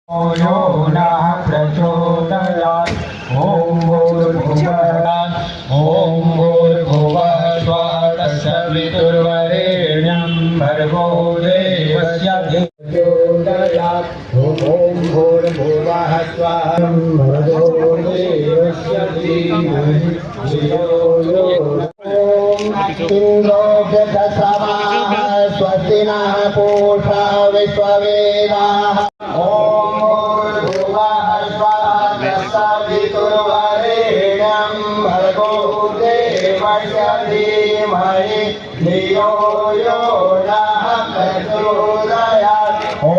यो नः प्रचोदयात्। ॐ भूर्भुवः स्वः तत्सवितुर्वरेण्यं भर्गो देवस्य प्रचोदयात्। ॐ भूर्भुवः स्वः भर्गो देवस्य धीमहि धियो यो नः। इन्द्रो जगत्सवाः स्वस्ति नः पूषा विश्ववेदाः। वितुर्वरेण्यं भर्गो देवस्य धीमहि धियो यो नः प्रचोदयात्। ॐ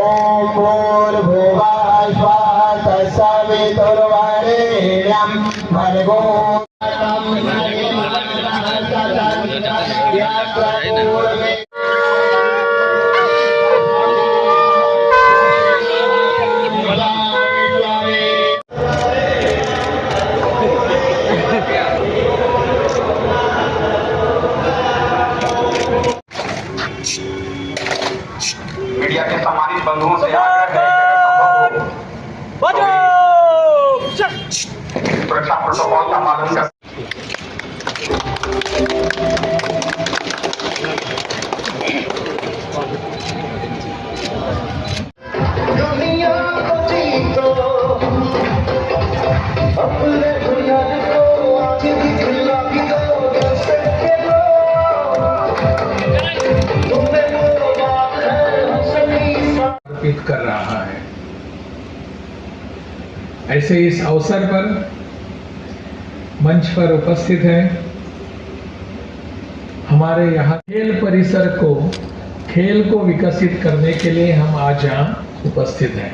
भूर्भुवः स्वः तत्सवितुर्वरेण्यं भर्गो मीडिया के सम्मानित बंधुओं से सुरक्षा प्रोटोकॉल का पालन कर। कर रहा है। ऐसे इस अवसर पर मंच पर उपस्थित है हमारे यहाँ खेल परिसर को खेल को विकसित करने के लिए हम आज यहाँ उपस्थित हैं।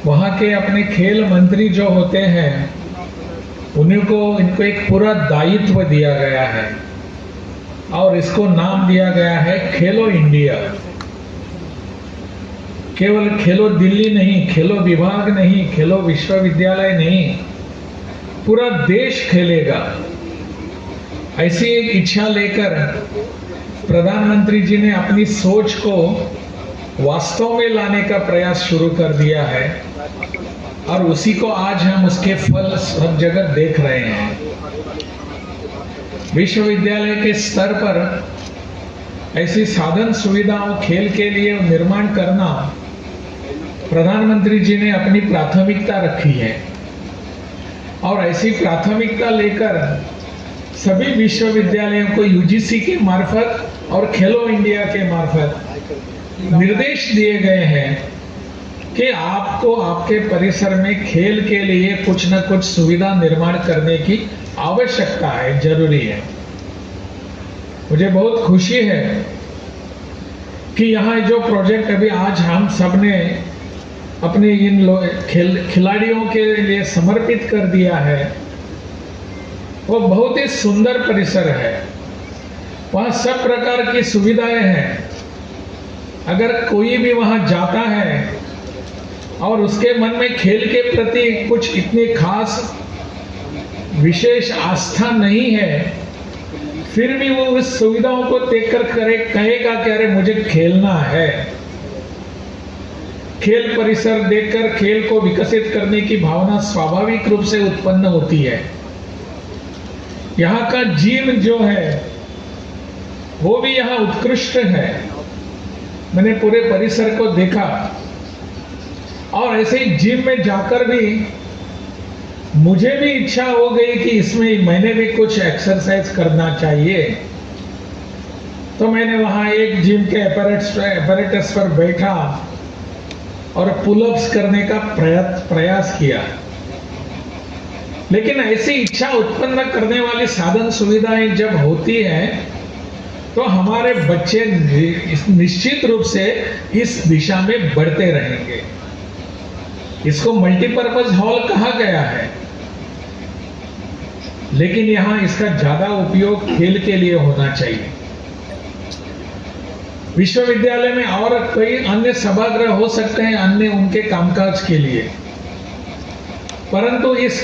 वहाँ के अपने खेल मंत्री जो होते हैं इनको एक पूरा दायित्व दिया गया है और इसको नाम दिया गया है खेलो इंडिया। केवल खेलो दिल्ली नहीं, खेलो विभाग नहीं, खेलो विश्वविद्यालय नहीं, पूरा देश खेलेगा, ऐसी एक इच्छा लेकर प्रधानमंत्री जी ने अपनी सोच को वास्तव में लाने का प्रयास शुरू कर दिया है और उसी को आज हम उसके फल सब जगह देख रहे हैं। विश्वविद्यालय के स्तर पर ऐसी साधन सुविधाओं खेल के लिए निर्माण करना प्रधानमंत्री जी ने अपनी प्राथमिकता रखी है और ऐसी प्राथमिकता लेकर सभी विश्वविद्यालयों को यूजीसी के मार्फत और खेलो इंडिया के मार्फत निर्देश दिए गए हैं कि आपको आपके परिसर में खेल के लिए कुछ न कुछ सुविधा निर्माण करने की आवश्यकता है, जरूरी है। मुझे बहुत खुशी है कि यहाँ जो प्रोजेक्ट अभी आज हम सब ने अपने इन खिलाड़ियों के लिए समर्पित कर दिया है, वो बहुत ही सुंदर परिसर है। वहाँ सब प्रकार की सुविधाएं हैं। अगर कोई भी वहाँ जाता है और उसके मन में खेल के प्रति कुछ इतनी खास विशेष आस्था नहीं है, फिर भी वो उस सुविधाओं को देखकर कहेगा कि अरे मुझे खेलना है। खेल परिसर देखकर खेल को विकसित करने की भावना स्वाभाविक रूप से उत्पन्न होती है। यहाँ का जिम जो है वो भी यहाँ उत्कृष्ट है। मैंने पूरे परिसर को देखा और ऐसे ही जिम में जाकर भी मुझे भी इच्छा हो गई कि इसमें मैंने भी कुछ एक्सरसाइज करना चाहिए। तो मैंने वहां एक जिम के एपरेटस पर बैठा और पुलअप्स करने का प्रयास किया। लेकिन ऐसी इच्छा उत्पन्न करने वाली साधन सुविधाएं जब होती हैं तो हमारे बच्चे निश्चित रूप से इस दिशा में बढ़ते रहेंगे। इसको मल्टीपर्पज हॉल कहा गया है, लेकिन यहां इसका ज्यादा उपयोग खेल के लिए होना चाहिए। विश्वविद्यालय में और कई अन्य सभागृह हो सकते हैं अन्य उनके कामकाज के लिए, परंतु इस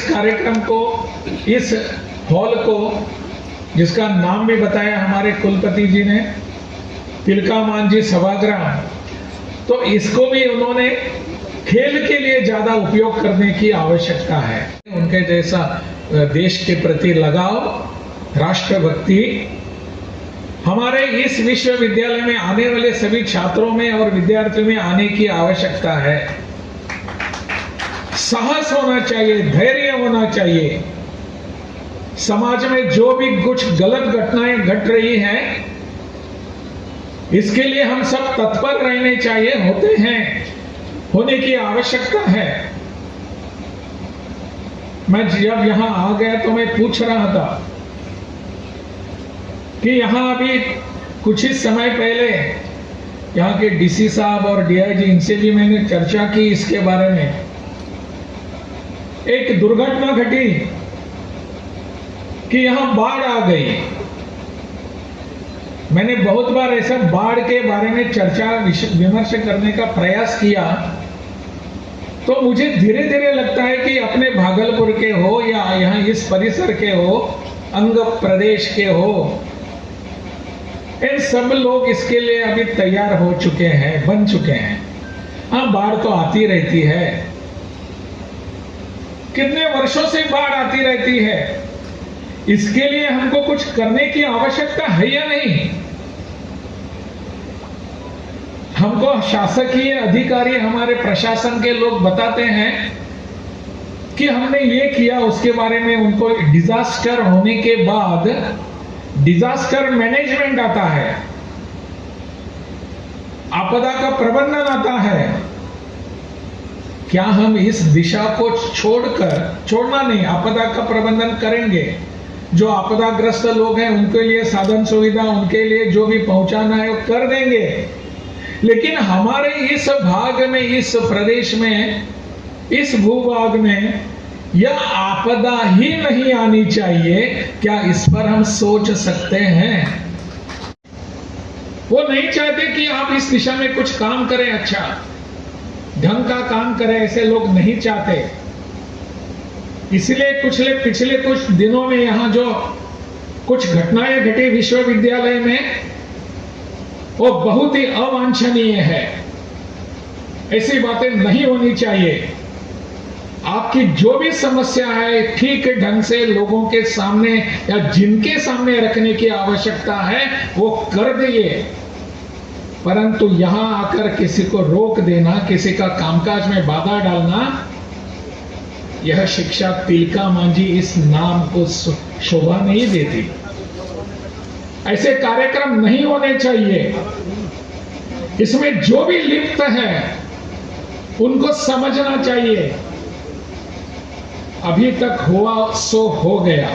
कार्यक्रम को, इस हॉल को, जिसका नाम भी बताया हमारे कुलपति जी ने, तिलका मांझी सभागृह, तो इसको भी उन्होंने खेल के लिए ज्यादा उपयोग करने की आवश्यकता है। उनके जैसा देश के प्रति लगाव, राष्ट्रभक्ति हमारे इस विश्वविद्यालय में आने वाले सभी छात्रों में और विद्यार्थियों में आने की आवश्यकता है। साहस होना चाहिए, धैर्य होना चाहिए। समाज में जो भी कुछ गलत घटनाएं घट रही हैं, इसके लिए हम सब तत्पर रहने चाहिए, होते हैं, होने की आवश्यकता है। मैं जब यहां आ गया तो मैं पूछ रहा था कि यहां अभी कुछ ही समय पहले यहां के डीसी साहब और डीआईजी, इनसे भी मैंने चर्चा की इसके बारे में। एक दुर्घटना घटी कि यहां बाढ़ आ गई। मैंने बहुत बार ऐसा बाढ़ के बारे में चर्चा विमर्श करने का प्रयास किया, तो मुझे धीरे धीरे लगता है कि अपने भागलपुर के हो या यहाँ इस परिसर के हो, अंग प्रदेश के हो, इन सब लोग इसके लिए अभी तैयार हो चुके हैं, बन चुके हैं। हाँ, बाढ़ तो आती रहती है, कितने वर्षों से बाढ़ आती रहती है। इसके लिए हमको कुछ करने की आवश्यकता है या नहीं? हमको शासकीय अधिकारी, हमारे प्रशासन के लोग बताते हैं कि हमने ये किया, उसके बारे में उनको डिजास्टर होने के बाद डिजास्टर मैनेजमेंट आता है, आपदा का प्रबंधन आता है। क्या हम इस दिशा को छोड़ना नहीं, आपदा का प्रबंधन करेंगे। जो आपदाग्रस्त लोग हैं उनके लिए साधन सुविधा, उनके लिए जो भी पहुंचाना है वो कर देंगे। लेकिन हमारे इस भाग में, इस प्रदेश में, इस भूभाग में यह आपदा ही नहीं आनी चाहिए, क्या इस पर हम सोच सकते हैं? वो नहीं चाहते कि आप इस दिशा में कुछ काम करें, अच्छा ढंग का काम करें, ऐसे लोग नहीं चाहते। इसलिए पिछले कुछ दिनों में यहां जो कुछ घटनाएं घटी विश्वविद्यालय में, वो बहुत ही अवांछनीय है। ऐसी बातें नहीं होनी चाहिए। आपकी जो भी समस्या है ठीक ढंग से लोगों के सामने या जिनके सामने रखने की आवश्यकता है वो कर दिए, परंतु यहां आकर किसी को रोक देना, किसी का कामकाज में बाधा डालना, यह शिक्षा तिलका मांझी इस नाम को शोभा नहीं देती। ऐसे कार्यक्रम नहीं होने चाहिए। इसमें जो भी लिप्त है उनको समझना चाहिए, अभी तक हुआ सो हो गया।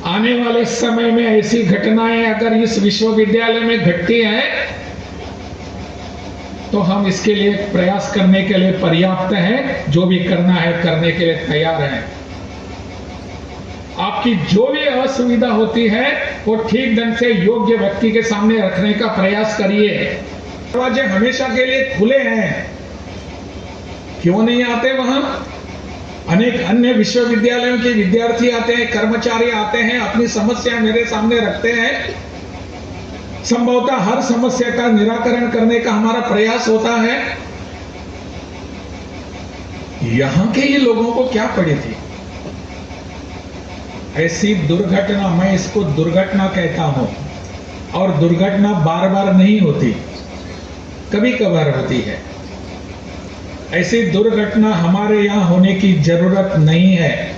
आने वाले समय में ऐसी घटनाएं अगर इस विश्वविद्यालय में घटती हैं तो हम इसके लिए प्रयास करने के लिए पर्याप्त हैं, जो भी करना है करने के लिए तैयार हैं। आपकी जो भी असुविधा होती है वो ठीक ढंग से योग्य व्यक्ति के सामने रखने का प्रयास करिए। दरवाजे हमेशा के लिए खुले हैं, क्यों नहीं आते? वहां अनेक अन्य विश्वविद्यालयों के विद्यार्थी आते हैं, कर्मचारी आते हैं, अपनी समस्या मेरे सामने रखते हैं। संभवतः हर समस्या का निराकरण करने का हमारा प्रयास होता है। यहां के ही लोगों को क्या पड़ी थी? ऐसी दुर्घटना, मैं इसको दुर्घटना कहता हूं, और दुर्घटना बार बार नहीं होती, कभी कभार होती है। ऐसी दुर्घटना हमारे यहां होने की जरूरत नहीं है।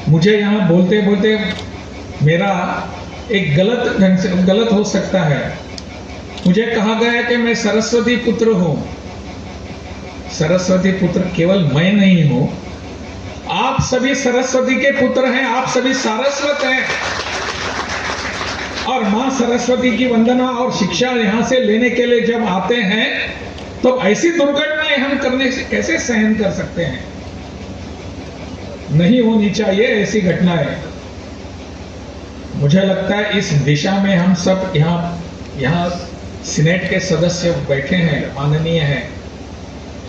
मुझे यहां बोलते बोलते मेरा एक गलत हो सकता है। मुझे कहा गया कि मैं सरस्वती पुत्र हूं। सरस्वती पुत्र केवल मैं नहीं हूं, आप सभी सरस्वती के पुत्र हैं, आप सभी सारस्वत हैं। और मां सरस्वती की वंदना और शिक्षा यहां से लेने के लिए जब आते हैं तो ऐसी दुर्घटनाएं हम करने से कैसे सहन कर सकते हैं? नहीं होनी चाहिए ऐसी घटनाएं। मुझे लगता है इस दिशा में हम सब यहाँ सीनेट के सदस्य बैठे हैं, माननीय हैं,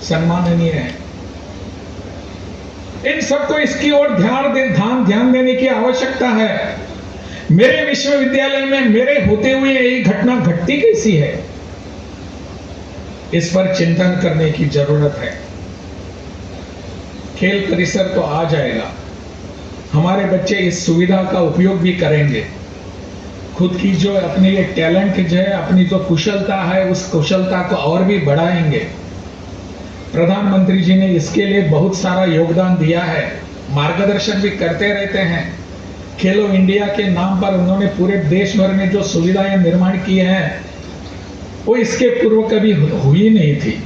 सम्माननीय हैं। इन सबको इसकी ओर ध्यान देने की आवश्यकता है। मेरे विश्वविद्यालय में मेरे होते हुए यही घटना घटती कैसी है? इस पर चिंतन करने की जरूरत है। खेल परिसर तो आ जाएगा, हमारे बच्चे इस सुविधा का उपयोग भी करेंगे, खुद की जो अपनी ये टैलेंट जो है, अपनी जो कुशलता है, उस कुशलता को और भी बढ़ाएंगे। प्रधानमंत्री जी ने इसके लिए बहुत सारा योगदान दिया है, मार्गदर्शन भी करते रहते हैं। खेलो इंडिया के नाम पर उन्होंने पूरे देश भर में जो सुविधाएं निर्माण की हैं, वो इसके पूर्व कभी हुई नहीं थी।